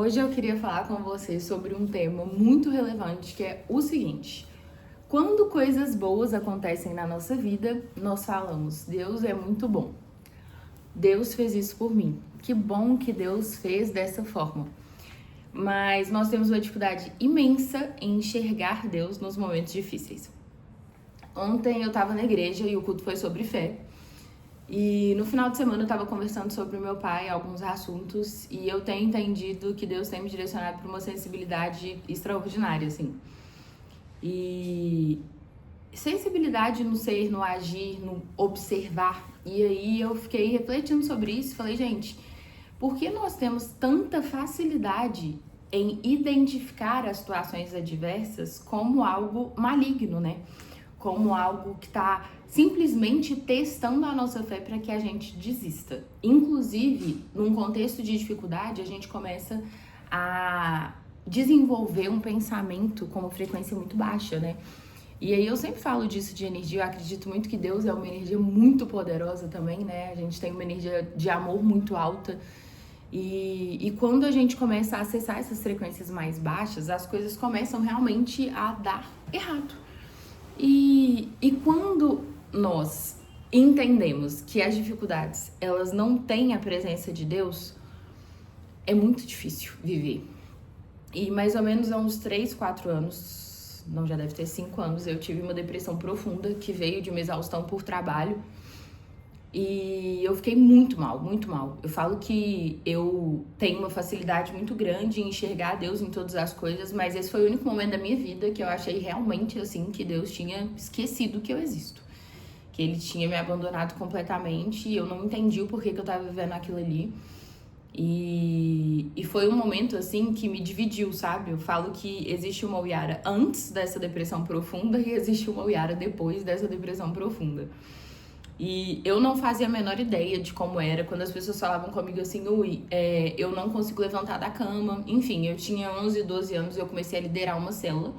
Hoje eu queria falar com você sobre um tema muito relevante, que é o seguinte: quando coisas boas acontecem na nossa vida, nós falamos, Deus é muito bom. Deus fez isso por mim. Que bom que Deus fez dessa forma. Mas nós temos uma dificuldade imensa em enxergar Deus nos momentos difíceis. Ontem eu estava na igreja e o culto foi sobre fé. E no final de semana eu estava conversando sobre o meu pai, alguns assuntos, e eu tenho entendido que Deus tem me direcionado para uma sensibilidade extraordinária, assim. E sensibilidade no ser, no agir, no observar. E aí eu fiquei refletindo sobre isso e falei, gente, por que nós temos tanta facilidade em identificar as situações adversas como algo maligno, né? Como algo que está simplesmente testando a nossa fé para que a gente desista. Inclusive, num contexto de dificuldade, a gente começa a desenvolver um pensamento com uma frequência muito baixa, né? E aí eu sempre falo disso de energia, eu acredito muito que Deus é uma energia muito poderosa também, né? A gente tem uma energia de amor muito alta. E quando a gente começa a acessar essas frequências mais baixas, as coisas começam realmente a dar errado. E quando nós entendemos que as dificuldades, elas não têm a presença de Deus, é muito difícil viver. E mais ou menos há uns 3, 4 anos, não, já deve ter 5 anos, eu tive uma depressão profunda que veio de uma exaustão por trabalho. E eu fiquei muito mal, muito mal. Eu falo que eu tenho uma facilidade muito grande em enxergar Deus em todas as coisas, mas esse foi o único momento da minha vida que eu achei realmente assim que Deus tinha esquecido que eu existo. Que Ele tinha me abandonado completamente e eu não entendi o porquê que eu tava vivendo aquilo ali. E foi um momento assim que me dividiu, sabe? Eu falo que existe uma Uyara antes dessa depressão profunda e existe uma Uyara depois dessa depressão profunda. E eu não fazia a menor ideia de como era quando as pessoas falavam comigo assim, eu não consigo levantar da cama. Enfim, eu tinha 11, 12 anos e eu comecei a liderar uma célula.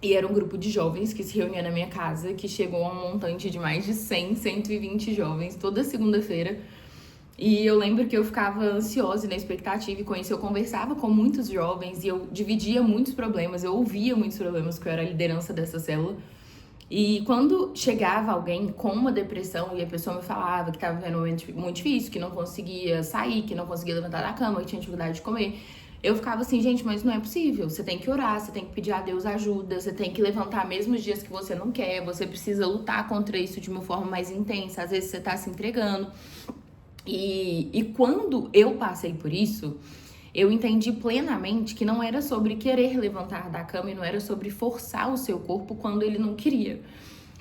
E era um grupo de jovens que se reunia na minha casa, que chegou a um montante de mais de 100, 120 jovens toda segunda-feira. E eu lembro que eu ficava ansiosa e na expectativa, e com isso eu conversava com muitos jovens e eu dividia muitos problemas, eu ouvia muitos problemas, porque eu era a liderança dessa célula. E quando chegava alguém com uma depressão e a pessoa me falava que estava vivendo um momento muito difícil, que não conseguia sair, que não conseguia levantar da cama, que tinha dificuldade de comer, eu ficava assim, gente, mas não é possível. Você tem que orar, você tem que pedir a Deus ajuda, você tem que levantar mesmo os dias que você não quer, você precisa lutar contra isso de uma forma mais intensa, às vezes você tá se entregando. E quando eu passei por isso, eu entendi plenamente que não era sobre querer levantar da cama e não era sobre forçar o seu corpo quando ele não queria.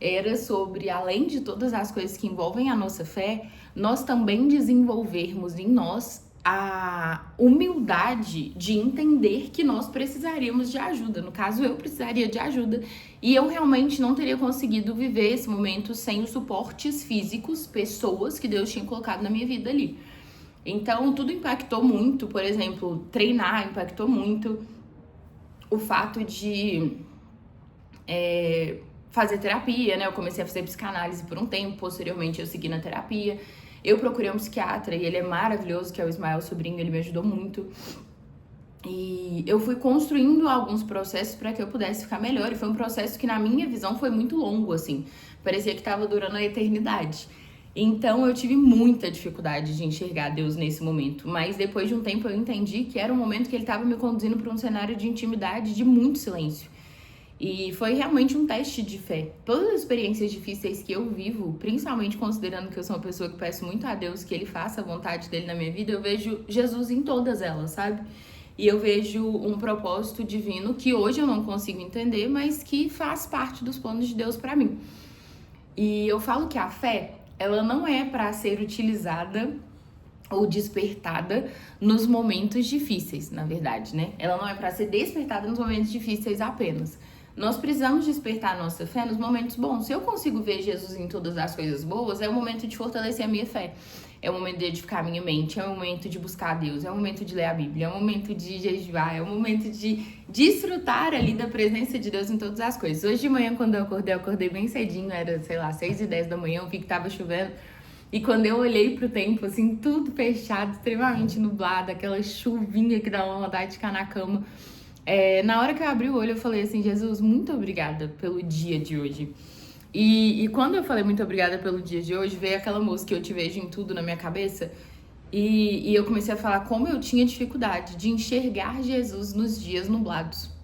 Era sobre, além de todas as coisas que envolvem a nossa fé, nós também desenvolvermos em nós a humildade de entender que nós precisaríamos de ajuda. No caso, eu precisaria de ajuda e eu realmente não teria conseguido viver esse momento sem os suportes físicos, pessoas que Deus tinha colocado na minha vida ali. Então, tudo impactou muito, por exemplo, treinar impactou muito, o fato de fazer terapia, né? Eu comecei a fazer psicanálise por um tempo, posteriormente eu segui na terapia. Eu procurei um psiquiatra e ele é maravilhoso, que é o Ismael Sobrinho, ele me ajudou muito. E eu fui construindo alguns processos para que eu pudesse ficar melhor, e foi um processo que na minha visão foi muito longo, assim, parecia que estava durando a eternidade. Então eu tive muita dificuldade de enxergar Deus nesse momento, mas depois de um tempo eu entendi que era um momento que ele estava me conduzindo para um cenário de intimidade, de muito silêncio. E foi realmente um teste de fé. Todas as experiências difíceis que eu vivo, principalmente considerando que eu sou uma pessoa que peço muito a Deus que Ele faça a vontade dele na minha vida, eu vejo Jesus em todas elas, sabe? E eu vejo um propósito divino que hoje eu não consigo entender, mas que faz parte dos planos de Deus para mim. E eu falo que a fé, ela não é para ser utilizada ou despertada nos momentos difíceis, na verdade, né? Ela não é para ser despertada nos momentos difíceis apenas. Nós precisamos despertar a nossa fé nos momentos bons. Se eu consigo ver Jesus em todas as coisas boas, é o momento de fortalecer a minha fé. É o momento de edificar a minha mente, é o momento de buscar a Deus, é o momento de ler a Bíblia, é o momento de jejuar, é o momento de desfrutar ali da presença de Deus em todas as coisas. Hoje de manhã, quando eu acordei bem cedinho, era, sei lá, 6h10 da manhã, eu vi que tava chovendo. E quando eu olhei pro tempo, assim, tudo fechado, extremamente nublado, aquela chuvinha que dá uma vontade de ficar na cama. Na hora que eu abri o olho, eu falei assim, Jesus, muito obrigada pelo dia de hoje. E quando eu falei muito obrigada pelo dia de hoje, veio aquela música Eu Te Vejo em Tudo na minha cabeça. E eu comecei a falar como eu tinha dificuldade de enxergar Jesus nos dias nublados.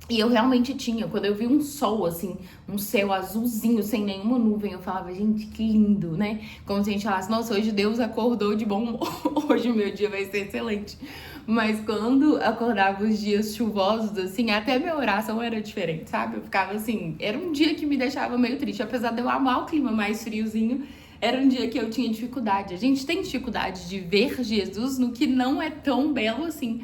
E eu realmente tinha. Quando eu vi um sol, assim, um céu azulzinho, sem nenhuma nuvem, eu falava, gente, que lindo, né? Como se a gente falasse, nossa, hoje Deus acordou de bom humor, hoje o meu dia vai ser excelente. Mas quando acordava os dias chuvosos, assim, até minha oração era diferente, sabe? Eu ficava assim, era um dia que me deixava meio triste. Apesar de eu amar o clima mais friozinho, era um dia que eu tinha dificuldade. A gente tem dificuldade de ver Jesus no que não é tão belo assim.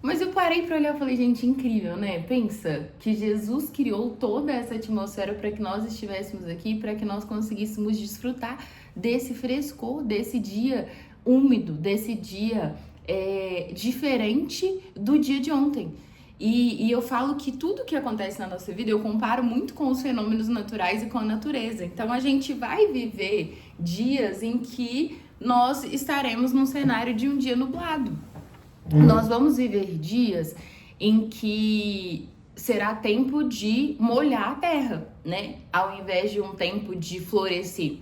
Mas eu parei pra olhar e falei, gente, incrível, né? Pensa que Jesus criou toda essa atmosfera para que nós estivéssemos aqui, para que nós conseguíssemos desfrutar desse frescor, desse dia úmido, desse dia diferente do dia de ontem. E eu falo que tudo que acontece na nossa vida, eu comparo muito com os fenômenos naturais e com a natureza. Então a gente vai viver dias em que nós estaremos num cenário de um dia nublado. Nós vamos viver dias em que será tempo de molhar a terra, né? Ao invés de um tempo de florescer.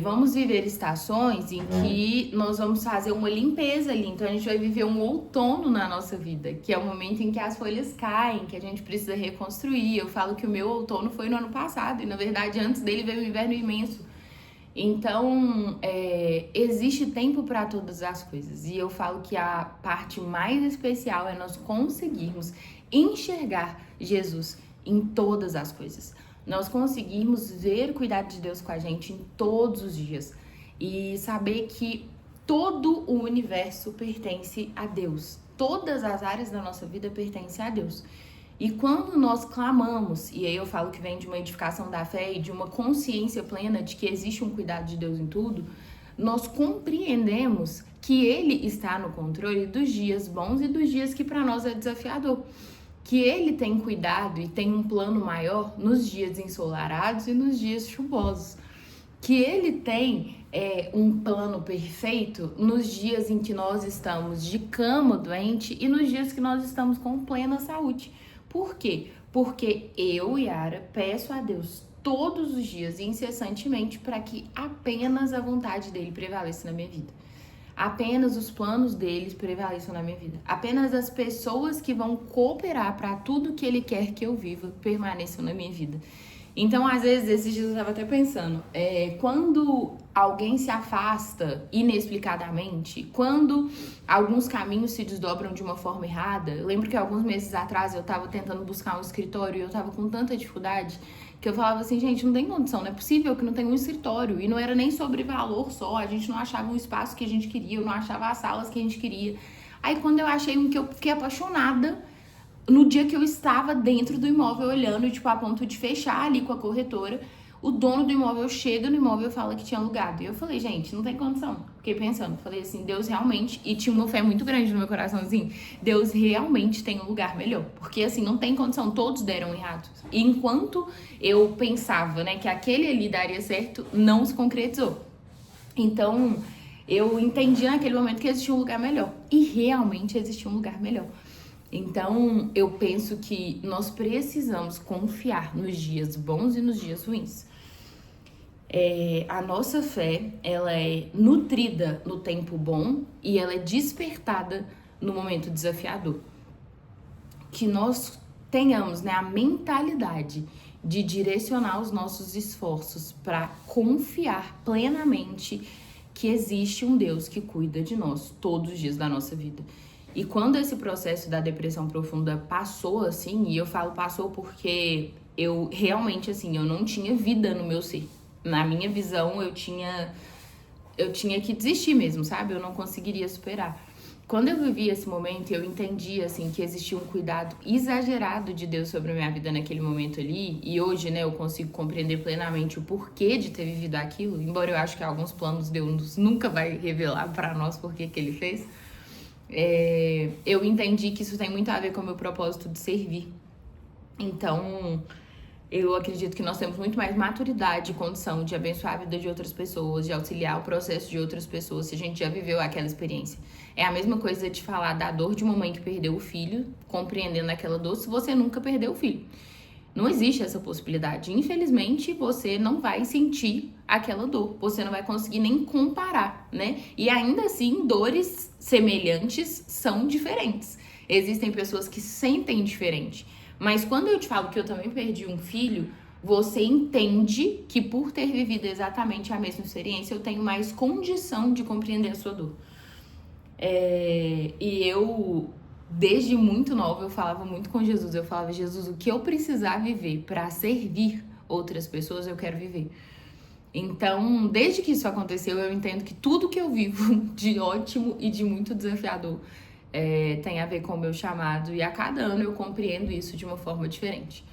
Vamos viver estações em que nós vamos fazer uma limpeza ali. Então a gente vai viver um outono na nossa vida, que é o momento em que as folhas caem, que a gente precisa reconstruir. Eu falo que o meu outono foi no ano passado, e na verdade antes dele veio o inverno imenso. Então, existe tempo para todas as coisas. E eu falo que a parte mais especial é nós conseguirmos enxergar Jesus em todas as coisas. Nós conseguirmos ver o cuidado de Deus com a gente em todos os dias. E saber que todo o universo pertence a Deus. Todas as áreas da nossa vida pertencem a Deus. E quando nós clamamos, e aí eu falo que vem de uma edificação da fé e de uma consciência plena de que existe um cuidado de Deus em tudo, nós compreendemos que Ele está no controle dos dias bons e dos dias que para nós é desafiador. Que Ele tem cuidado e tem um plano maior nos dias ensolarados e nos dias chuvosos. Que Ele tem um plano perfeito nos dias em que nós estamos de cama doente e nos dias que nós estamos com plena saúde. Por quê? Porque eu, Yara, peço a Deus todos os dias, incessantemente, para que apenas a vontade dele prevaleça na minha vida. Apenas os planos deles prevaleçam na minha vida. Apenas as pessoas que vão cooperar para tudo que ele quer que eu viva permaneçam na minha vida. Então, às vezes, esses dias eu estava até pensando, quando alguém se afasta inexplicadamente, quando alguns caminhos se desdobram de uma forma errada, eu lembro que alguns meses atrás eu estava tentando buscar um escritório e eu estava com tanta dificuldade que eu falava assim, gente, não tem condição, não é possível que não tenha um escritório. E não era nem sobre valor só, a gente não achava um espaço que a gente queria, eu não achava as salas que a gente queria. Aí quando eu achei um que eu fiquei apaixonada, no dia que eu estava dentro do imóvel olhando, tipo, a ponto de fechar ali com a corretora, o dono do imóvel chega no imóvel e fala que tinha alugado. E eu falei, gente, não tem condição. Fiquei pensando, falei assim, Deus realmente, e tinha uma fé muito grande no meu coraçãozinho, Deus realmente tem um lugar melhor. Porque assim, não tem condição, todos deram errado. E enquanto eu pensava, né, que aquele ali daria certo, não se concretizou. Então, eu entendi naquele momento que existia um lugar melhor. E realmente existia um lugar melhor. Então, eu penso que nós precisamos confiar nos dias bons e nos dias ruins. A nossa fé, ela é nutrida no tempo bom e ela é despertada no momento desafiador. Que nós tenhamos, né, a mentalidade de direcionar os nossos esforços para confiar plenamente que existe um Deus que cuida de nós todos os dias da nossa vida. E quando esse processo da depressão profunda passou, assim, e eu falo passou porque eu realmente, assim, eu não tinha vida no meu ser. Na minha visão, eu tinha que desistir mesmo, sabe? Eu não conseguiria superar. Quando eu vivi esse momento, eu entendi, assim, que existia um cuidado exagerado de Deus sobre a minha vida naquele momento ali. E hoje, né, eu consigo compreender plenamente o porquê de ter vivido aquilo. Embora eu acho que alguns planos Deus nunca vai revelar para nós por que ele fez. Eu entendi que isso tem muito a ver com o meu propósito de servir. Então, Eu acredito que nós temos muito mais maturidade e condição de abençoar a vida de outras pessoas, de auxiliar o processo de outras pessoas, se a gente já viveu aquela experiência. É a mesma coisa de falar da dor de uma mãe que perdeu o filho, compreendendo aquela dor, se você nunca perdeu o filho. Não existe essa possibilidade. Infelizmente, você não vai sentir aquela dor. Você não vai conseguir nem comparar, né? E ainda assim, dores semelhantes são diferentes. Existem pessoas que sentem diferente. Mas quando eu te falo que eu também perdi um filho, você entende que por ter vivido exatamente a mesma experiência, eu tenho mais condição de compreender a sua dor. E eu, desde muito nova, eu falava muito com Jesus. Eu falava, Jesus, o que eu precisar viver para servir outras pessoas, eu quero viver. Então, desde que isso aconteceu, eu entendo que tudo que eu vivo de ótimo e de muito desafiador tem a ver com o meu chamado. E a cada ano eu compreendo isso de uma forma diferente.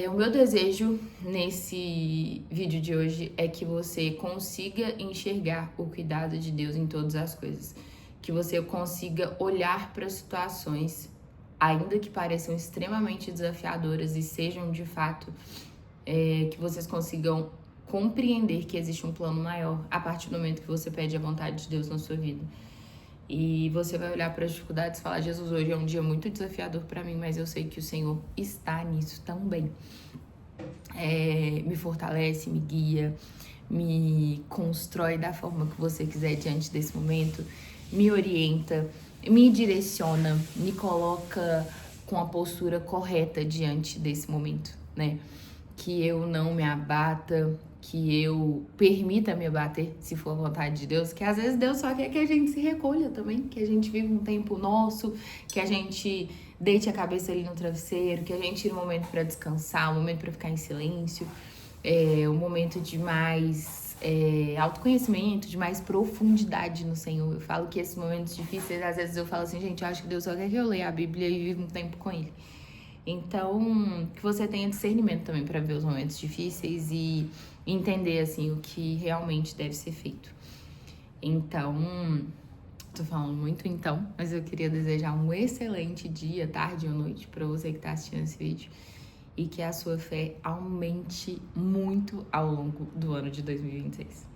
O meu desejo nesse vídeo de hoje é que você consiga enxergar o cuidado de Deus em todas as coisas. Que você consiga olhar para situações, ainda que pareçam extremamente desafiadoras e sejam de fato, que vocês consigam compreender que existe um plano maior a partir do momento que você pede a vontade de Deus na sua vida. E você vai olhar para as dificuldades e falar, Jesus, hoje é um dia muito desafiador para mim, mas eu sei que o Senhor está nisso também. Me fortalece, me guia, me constrói da forma que você quiser diante desse momento, me orienta, me direciona, me coloca com a postura correta diante desse momento, né? Que eu não me abata, que eu permita me abater, se for a vontade de Deus, que às vezes Deus só quer que a gente se recolha também, que a gente viva um tempo nosso, que a gente deite a cabeça ali no travesseiro, que a gente tire um momento para descansar, um momento para ficar em silêncio, um momento de mais autoconhecimento, de mais profundidade no Senhor. Eu falo que esses momentos difíceis, às vezes eu falo assim, gente, eu acho que Deus só quer que eu leia a Bíblia e viva um tempo com Ele. Então, que você tenha discernimento também para ver os momentos difíceis e entender, assim, o que realmente deve ser feito. Então, tô falando muito então, mas eu queria desejar um excelente dia, tarde ou noite para você que tá assistindo esse vídeo e que a sua fé aumente muito ao longo do ano de 2026.